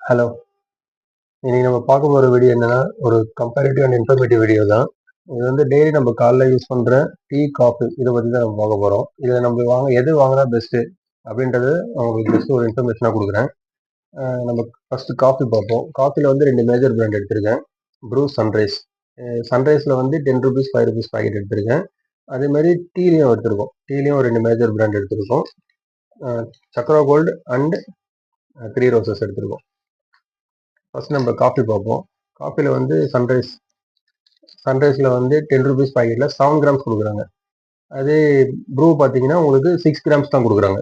Hello. இன்னைக்கு நம்ம பார்க்க போற வீடியோ என்னன்னா, ஒரு கம்பேரிட்டிவ் அண்ட் இன்ஃபர்மேட்டிவ் வீடியோ தான். இது வந்து டெய்லி நம்ம காலைல யூஸ் பண்ற டீ, காஃபி இத பத்தி தான் நம்ம பார்க்க போறோம். இத நம்ம எது வாங்குனா பெஸ்ட்டு அப்படின்றது உங்களுக்கு ஜஸ்ட் ஒரு இன்ஃபர்மேஷனா குடுக்குறேன். நம்ம ஃபர்ஸ்ட் காஃபி பார்ப்போம். காஃபில வந்து 2 மேஜர் பிராண்ட் எடுத்திருக்கேன். ப்ரூ, சன்ரைஸ். சன்ரைஸ்ல வந்து ₹10, ₹5 பாக்கெட் எடுத்திருக்கேன். அதே மாரி டீலயும் எடுத்திருக்கோம். டீலயும் 2 மேஜர் பிராண்ட் எடுத்திருக்கோம். சக்ரா கோல்ட் அண்ட் 3 ரோசஸ் எடுத்திருக்கோம். ஃபர்ஸ்ட் நம்ம காஃபி பார்ப்போம். காஃபில வந்து சன்ரைஸ்ல வந்து ₹10 பாக்கெட்ல 7 கிராம்ஸ் கொடுக்குறாங்க. அதே ப்ரூ பார்த்தீங்கன்னா உங்களுக்கு 6 கிராம்ஸ் தான் கொடுக்குறாங்க.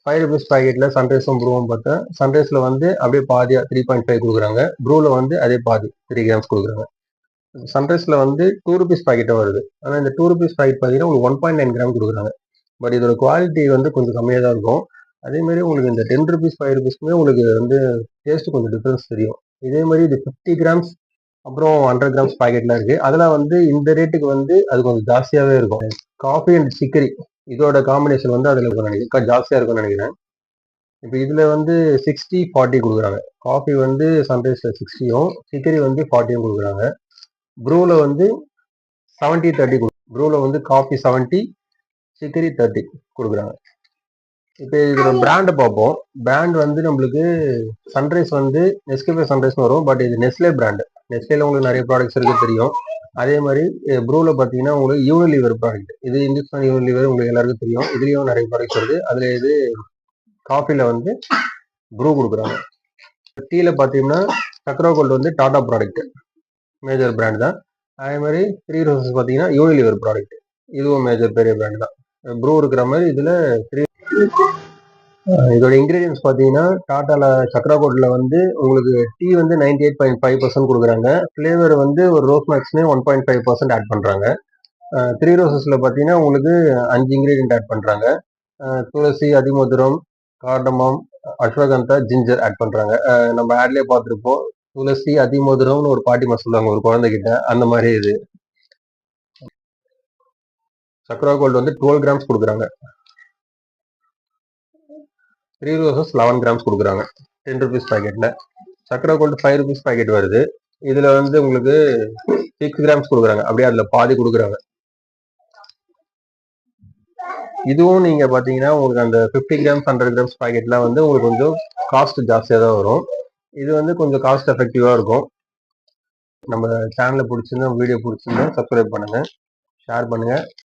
₹5 பாக்கெட்ல சன்ரைஸும் ப்ரூவும் பார்த்தா சன்ரைஸ்ல வந்து அப்படியே பாதியா 3.5 கொடுக்குறாங்க. ப்ரூல வந்து அதே பாதி 3 கிராம்ஸ் கொடுக்குறாங்க. சன்ரைஸ்ல வந்து ₹2 பாக்கெட்டும் வருது. ஆனால் இந்த ₹2 பாக்கெட் பார்த்தீங்கன்னா உங்களுக்கு 1.9 கிராம் கொடுக்குறாங்க. பட் இதோட குவாலிட்டி வந்து கொஞ்சம் கம்மியாக தான் இருக்கும். அதே மாதிரி உங்களுக்கு இந்த ₹10 ₹5 உங்களுக்கு வந்து டேஸ்ட் கொஞ்சம் டிஃபரன்ஸ் தெரியும். இதே மாதிரி இது 50 கிராம்ஸ் அப்புறம் 100 கிராம்ஸ் பாக்கெட்லாம் இருக்கு. அதெல்லாம் வந்து இந்த ரேட்டுக்கு வந்து அது கொஞ்சம் ஜாஸ்தியாவே இருக்கும். காஃபி அண்ட் சிக்கரி இதோட காம்பினேஷன் வந்து அதில் நினைக்கிறேன் ஜாஸ்தியா இருக்கும்னு நினைக்கிறேன். இப்போ இதுல வந்து 60-40 கொடுக்குறாங்க. காஃபி வந்து சன்ரைஸ்ல 60யும் சிக்கரி வந்து 40யும் கொடுக்குறாங்க. ப்ரூல வந்து 70-30 ப்ரூல வந்து காஃபி 70, சிக்கரி 30 கொடுக்குறாங்க. இப்போ இதோட பிராண்டை பார்ப்போம். பிராண்ட் வந்து நம்மளுக்கு சன்ரைஸ் வந்து நெஸ்கஃபே சன்ரைஸ்னு வரும். பட் இது நெஸ்லே பிராண்டு. நெஸ்லேல உங்களுக்கு நிறைய ப்ராடக்ட்ஸ் இருக்கு தெரியும். அதே மாதிரி ப்ரூல பார்த்தீங்கன்னா உங்களுக்கு யூனிலிவர் ப்ராடக்ட். இது இந்துஸ்தான் யூனிலிவர் உங்களுக்கு எல்லாருக்கும் தெரியும். இதுலேயும் நிறைய ப்ராடக்ட்ஸ் வருது. அதில் இது காஃபில வந்து ப்ரூ கொடுக்குறாங்க. டீல பார்த்தீங்கன்னா சக்ரா கோல்டு வந்து டாடா ப்ராடக்ட், மேஜர் பிராண்ட் தான். அதே மாதிரி 3 ரோசஸ் பார்த்தீங்கன்னா யூனிலிவர் ப்ராடக்ட், இதுவும் மேஜர் பெரிய பிராண்ட் தான். ப்ரூ இருக்கிற மாதிரி இதில் இதோட இன்கிரீடியன்ஸ் பார்த்தீங்கன்னா டாட்டால சக்ரா கோல்ட்ல வந்து உங்களுக்கு டீ வந்து 98.5% கொடுக்குறாங்க. ஃப்ளேவர் வந்து ஒரு ரோஸ் மேக்ஸ்னு 1.5% ஆட் பண்ணுறாங்க. 3 ரோசஸ்ல பார்த்தீங்கன்னா உங்களுக்கு 5 இன்கிரீடியன்ட் ஆட் பண்ணுறாங்க. துளசி, அதிமதுரம், கார்டமம், அஸ்வகந்தா, ஜிஞ்சர் ஆட் பண்ணுறாங்க. நம்ம ஆட்லேயே பார்த்துருப்போம். துளசி, அதிமதுரம்னு ஒரு பாட்டிமா சொல்லுவாங்க ஒரு குழந்தைகிட்ட, அந்த மாதிரி இது. சக்ரா கோல்டு வந்து 12 கிராம்ஸ் கொடுக்குறாங்க. 3 ரோசஸ் 11 கிராம்ஸ் கொடுக்குறாங்க ₹10 பாக்கெட்ல. சக்ரா கோல்டு ₹5 பாக்கெட் வருது. இதுல வந்து உங்களுக்கு 6 கிராம்ஸ் கொடுக்குறாங்க. அப்படியே அதுல பாதி கொடுக்குறாங்க. இதுவும் நீங்க பாத்தீங்கன்னா உங்களுக்கு அந்த 50 கிராம்ஸ் 100 கிராம்ஸ் பாக்கெட்லாம் வந்து உங்களுக்கு கொஞ்சம் காஸ்ட் ஜாஸ்தியா தான் வரும். இது வந்து கொஞ்சம் காஸ்ட் எஃபெக்டிவா இருக்கும். நம்ம சேனலை பிடிச்சிருந்தா வீடியோ பிடிச்சிருந்தா சப்ஸ்கிரைப் பண்ணுங்க, ஷேர் பண்ணுங்க.